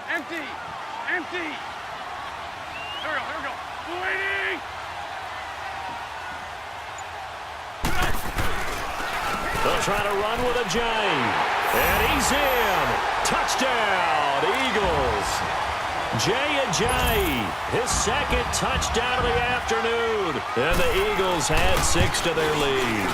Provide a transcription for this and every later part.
Empty. Empty. Here we go. Waiting. They'll try to run with a J. And he's in. Touchdown, Eagles. Jay, his second touchdown of the afternoon. And the Eagles had 6 to their lead.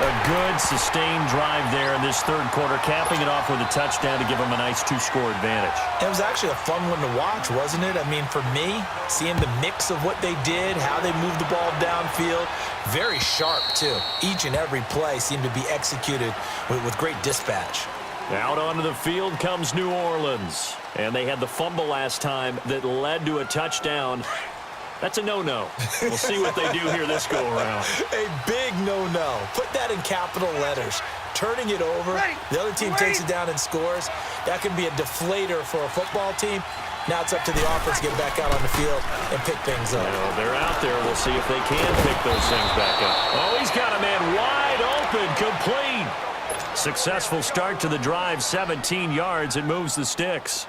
A good, sustained drive there in this third quarter, capping it off with a touchdown to give them a nice 2-score advantage. It was actually a fun one to watch, wasn't it? I mean, for me, seeing the mix of what they did, how they moved the ball downfield, very sharp, too. Each and every play seemed to be executed with great dispatch. Out onto the field comes New Orleans. And they had the fumble last time that led to a touchdown. That's a no-no. We'll see what they do here this go-around. A big no-no. Put that in capital letters. Turning it over, the other team takes it down and scores. That can be a deflator for a football team. Now it's up to the offense to get back out on the field and pick things up. Well, they're out there. We'll see if they can pick those things back up. Oh, he's got a man wide open, complete. Successful start to the drive, 17 yards, and moves the sticks.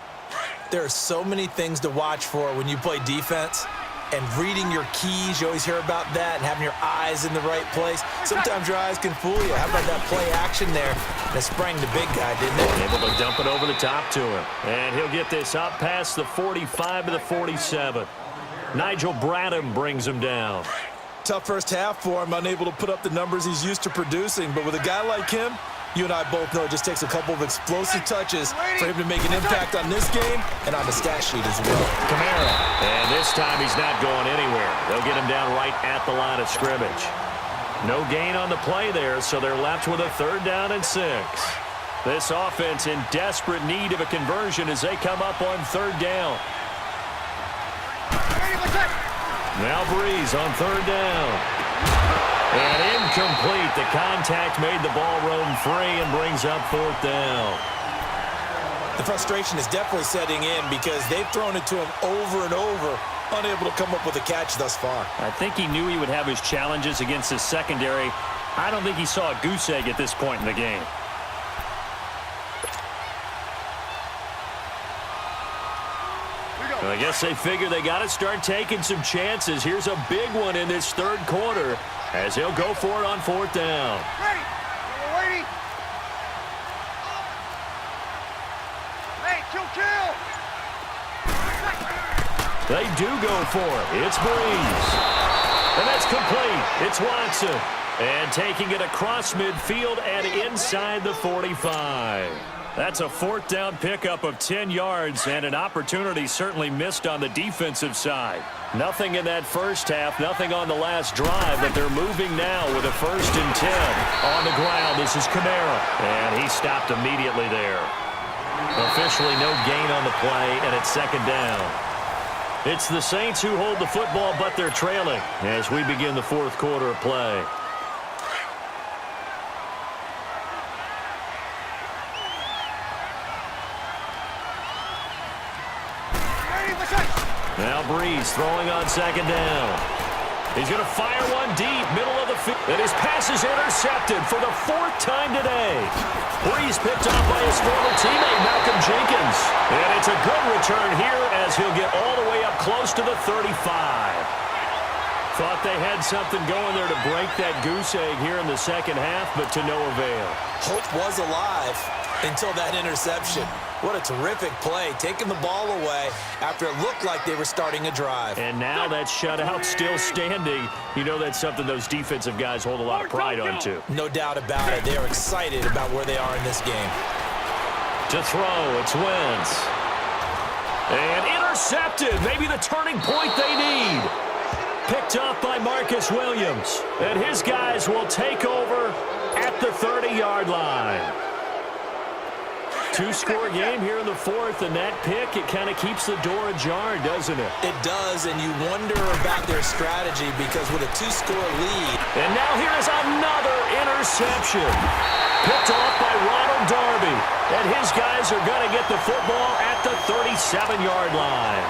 There are so many things to watch for when you play defense. And reading your keys, you always hear about that, and having your eyes in the right place. Sometimes your eyes can fool you. How about that play action there? And it sprang the big guy, didn't it? Able to dump it over the top to him. And he'll get this up past the 45 to the 47. Nigel Bradham brings him down. Tough first half for him, unable to put up the numbers he's used to producing. But with a guy like him, you and I both know it just takes a couple of explosive touches for him to make an impact on this game and on the stat sheet as well. Kamara. And this time he's not going anywhere. They'll get him down right at the line of scrimmage. No gain on the play there, so they're left with a 3rd down and 6. This offense in desperate need of a conversion as they come up on 3rd down. Now Breeze on 3rd down. And incomplete. The contact made the ball roam free and brings up 4th down. The frustration is definitely setting in because they've thrown it to him over and over, unable to come up with a catch thus far. I think he knew he would have his challenges against his secondary. I don't think he saw a goose egg at this point in the game. I guess they figure they got to start taking some chances. Here's a big one in this 3rd quarter as he'll go for it on 4th down. Ready. We're waiting. Hey, kill. They do go for it. It's Breeze. And that's complete. It's Watson. And taking it across midfield and inside the 45. That's a 4th down pickup of 10 yards and an opportunity certainly missed on the defensive side. Nothing in that first half, nothing on the last drive, but they're moving now with a 1st and 10. On the ground, this is Kamara. And he stopped immediately there. Officially no gain on the play, and it's 2nd down. It's the Saints who hold the football, but they're trailing as we begin the 4th quarter of play. Now Breeze throwing on 2nd down. He's going to fire one deep, middle of the field. And his pass is intercepted for the 4th time today. Breeze picked off by his former teammate, Malcolm Jenkins. And it's a good return here as he'll get all the way up close to the 35. Thought they had something going there to break that goose egg here in the second half, but to no avail. Hope was alive until that interception. What a terrific play, taking the ball away after it looked like they were starting a drive. And now that shutout still standing. You know that's something those defensive guys hold a lot of pride on, too. No doubt about it. They are excited about where they are in this game. To throw, it's Wentz. And intercepted. Maybe the turning point they need. Picked up by Marcus Williams. And his guys will take over at the 30-yard line. 2-score game here in the 4th, and that pick, it kind of keeps the door ajar, doesn't it? It does, and you wonder about their strategy because with a 2-score lead. And now here is another interception. Picked off by Ronald Darby. And his guys are going to get the football at the 37-yard line.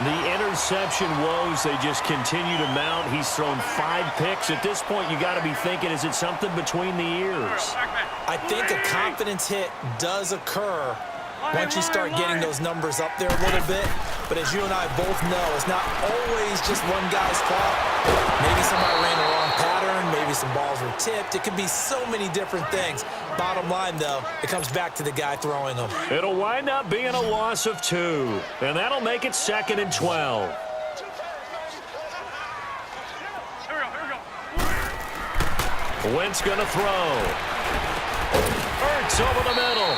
The interception woes, they just continue to mount. He's thrown 5 picks. At this point, you got to be thinking, is it something between the ears? I think a confidence hit does occur once you start getting those numbers up there a little bit. But as you and I both know, it's not always just one guy's fault. Maybe somebody ran the wrong pattern. Maybe some balls were tipped. It could be so many different things. Bottom line, though, it comes back to the guy throwing them. It'll wind up being a loss of 2, and that'll make it 2nd and 12. Wentz going to throw. Hurts over the middle.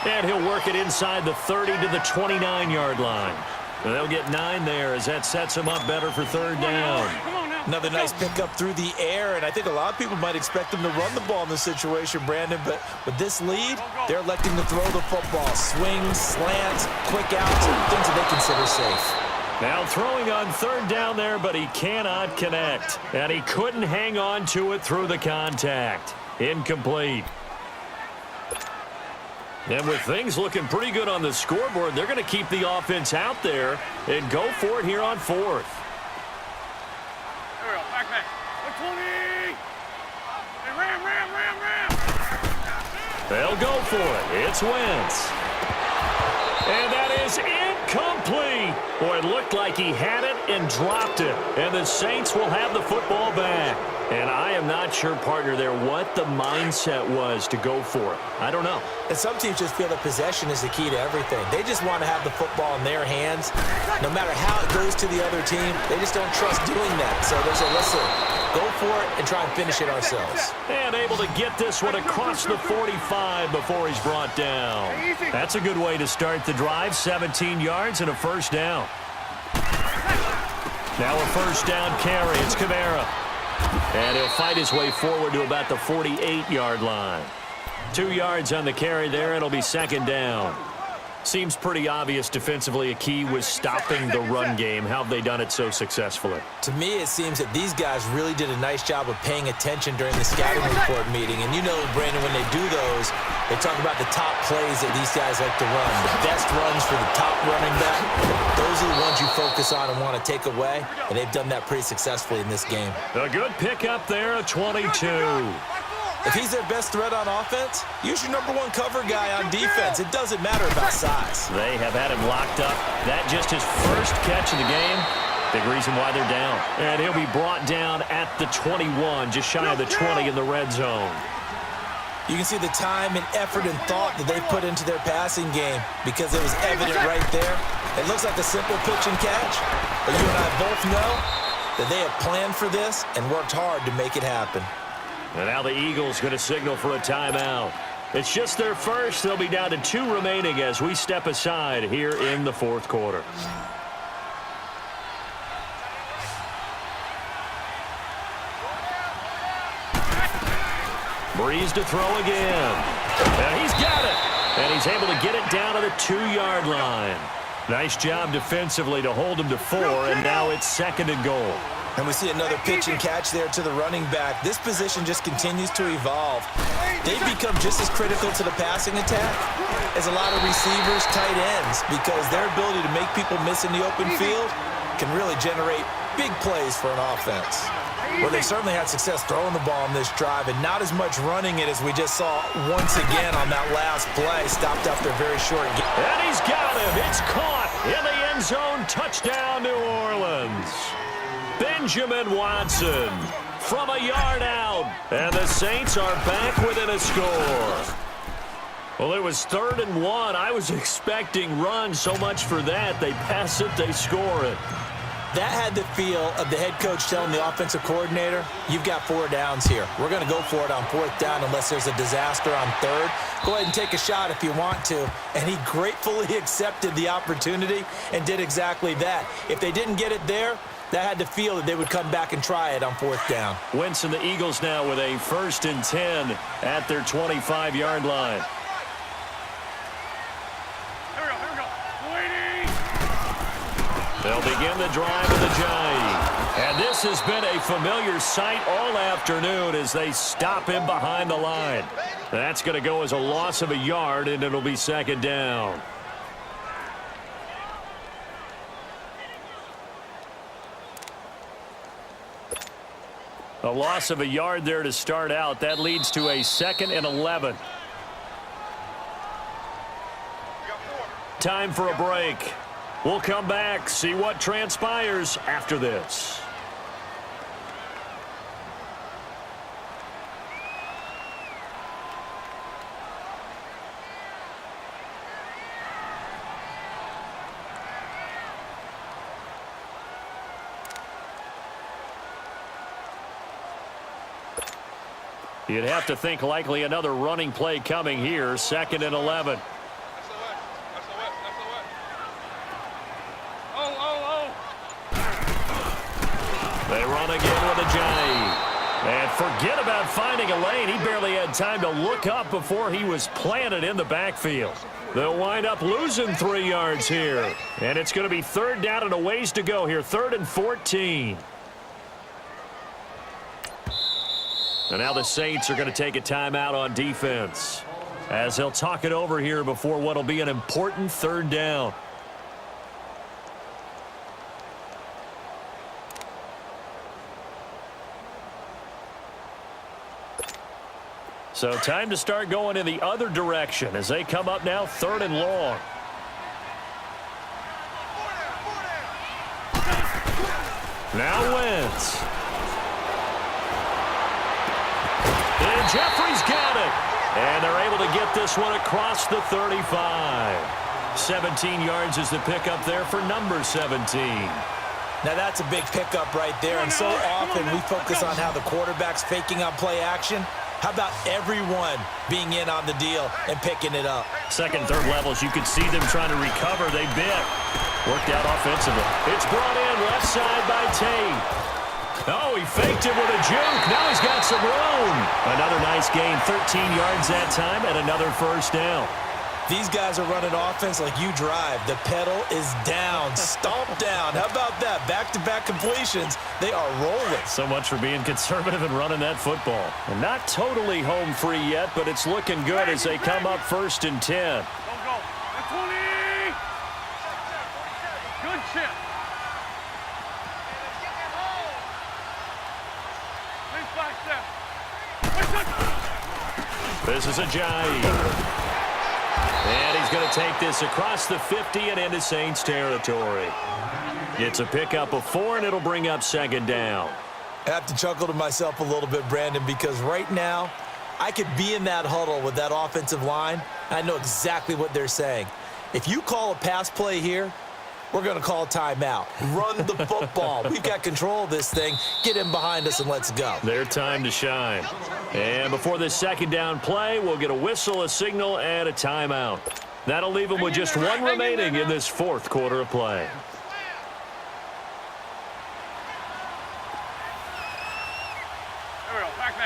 And he'll work it inside the 30 to the 29-yard line. And they'll get 9 there as that sets him up better for 3rd down. Another nice pickup through the air, and I think a lot of people might expect them to run the ball in this situation, Brandon, but with this lead, they're electing to throw the football. Swings, slants, quick outs, things that they consider safe. Now throwing on 3rd down there, but he cannot connect. And he couldn't hang on to it through the contact. Incomplete. And with things looking pretty good on the scoreboard, they're going to keep the offense out there and go for it here on 4th. There we go. Back. 120. Hey, ram. They'll go for it. It's Wentz. And that is incomplete. Boy, it looked like he had it and dropped it. And the Saints will have the football back. And I am not sure, partner, there what the mindset was to go for it. I don't know. And some teams just feel that possession is the key to everything. They just want to have the football in their hands. No matter how it goes to the other team, they just don't trust doing that. So they say, listen, go for it and try and finish it ourselves. And able to get this one across the 45 before he's brought down. That's a good way to start the drive. 17 yards and a 1st down. Now a 1st down carry. It's Kamara. And he'll fight his way forward to about the 48-yard line. 2 yards on the carry there. It'll be 2nd down. Seems pretty obvious defensively a key was stopping the run game. How have they done it so successfully? To me, it seems that these guys really did a nice job of paying attention during the scouting report meeting. And you know, Brandon, when they do those, they talk about the top plays that these guys like to run. The best runs for the top running back. Those are the ones you focus on and want to take away. And they've done that pretty successfully in this game. A good pickup there, a 22. If he's their best threat on offense, use your #1 cover guy on defense. It doesn't matter about size. They have had him locked up. That just his first catch of the game. Big reason why they're down. And he'll be brought down at the 21, just shy of the 20 in the red zone. You can see the time and effort and thought that they put into their passing game because it was evident right there. It looks like a simple pitch and catch, but you and I both know that they have planned for this and worked hard to make it happen. And now the Eagles going to signal for a timeout. It's just their first. They'll be down to 2 remaining as we step aside here in the 4th quarter. Breeze to throw again. And he's got it. And he's able to get it down to the 2-yard line. Nice job defensively to hold him to 4, and now it's 2nd and goal. And we see another pitch and catch there to the running back. This position just continues to evolve. They've become just as critical to the passing attack as a lot of receivers, tight ends, because their ability to make people miss in the open field can really generate big plays for an offense. Well, they certainly had success throwing the ball on this drive and not as much running it as we just saw once again on that last play. Stopped after a very short game. And he's got him. It's caught in the end zone. Touchdown, New Orleans. Benjamin Watson from a yard out. And the Saints are back within a score. Well, it was 3rd and 1. I was expecting run, so much for that. They pass it, they score it. That had the feel of the head coach telling the offensive coordinator, you've got 4 downs here. We're going to go for it on 4th down unless there's a disaster on 3rd. Go ahead and take a shot if you want to. And he gratefully accepted the opportunity and did exactly that. If they didn't get it there, that had the feel that they would come back and try it on 4th down. Wentz and the Eagles now with a 1st and 10 at their 25-yard line. They'll begin the drive with a jive. And this has been a familiar sight all afternoon as they stop him behind the line. That's going to go as a loss of a yard, and it'll be 2nd down. A loss of a yard there to start out. That leads to a 2nd and 11. time for a break. We'll come back, see what transpires after this. You'd have to think likely another running play coming here, 2nd and 11. They run again with a Johnny. And forget about finding a lane. He barely had time to look up before he was planted in the backfield. They'll wind up losing 3 yards here. And it's going to be 3rd down and a ways to go here, 3rd and 14. And now the Saints are going to take a timeout on defense as they'll talk it over here before what will be an important 3rd down. So time to start going in the other direction as they come up now 3rd and long. Now Wentz. And Jeffrey's got it. And they're able to get this one across the 35. 17 yards is the pickup there for number 17. Now that's a big pickup right there, and so often we focus on how the quarterback's faking on play action. How about everyone being in on the deal and picking it up? 2nd, 3rd levels, you could see them trying to recover. They bit. Worked out offensively. It's brought in left side by Tate. Oh, he faked it with a juke. Now he's got some room. Another nice gain, 13 yards that time, and another 1st down. These guys are running offense like you drive. The pedal is down, stomped down. How about that? Back-to-back completions. They are rolling. So much for being conservative and running that football. And not totally home free yet, but it's looking good as they come up 1st and 10. Don't go. That's 20. Good chip. This is a Ajayi. And he's going to take this across the 50 and into Saints territory. It's a pickup of 4, and it'll bring up 2nd down. I have to chuckle to myself a little bit, Brandon, because right now I could be in that huddle with that offensive line, and I know exactly what they're saying. If you call a pass play here, we're going to call timeout. Run the football. We've got control of this thing. Get him behind us and let's go. Their time to shine. And before this 2nd down play, we'll get a whistle, a signal, and a timeout. That'll leave them with just 1 remaining in this 4th quarter of play. There we go. Back.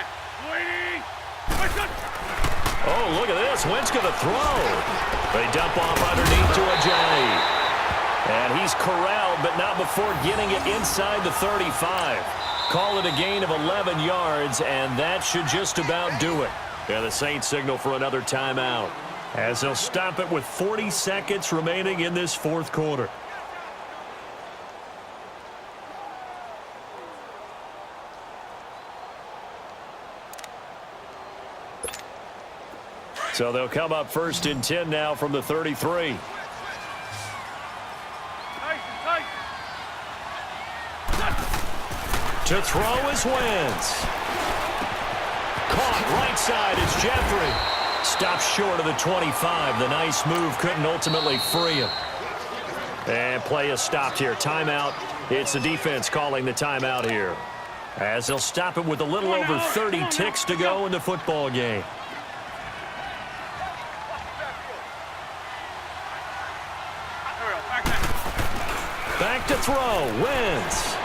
Oh, look at this. Wentz going to throw. They dump off underneath to Ajayi. And he's corralled, but not before getting it inside the 35. Call it a gain of 11 yards, and that should just about do it. Yeah, the Saints signal for another timeout as they'll stop it with 40 seconds remaining in this 4th quarter. So they'll come up 1st and 10 now from the 33. To throw is Wentz. Caught right side is Jeffrey. Stops short of the 25. The nice move couldn't ultimately free him. And play is stopped here. Timeout. It's the defense calling the timeout here, as they'll stop it with a little over 30 ticks to go in the football game. Back to throw. Wentz.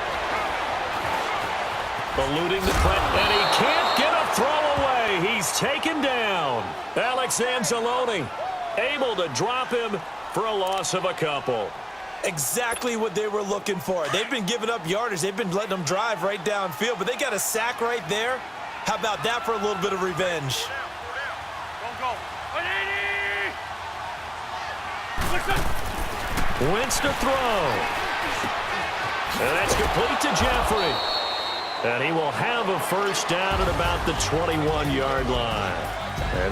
Eluding the press, and he can't get a throw away. He's taken down. Alex Anzalone able to drop him for a loss of a couple. Exactly what they were looking for. They've been giving up yardage. They've been letting them drive right downfield, but they got a sack right there. How about that for a little bit of revenge? Don't go. Wentz to throw. And that's complete to Jeffrey. And he will have a 1st down at about the 21-yard line.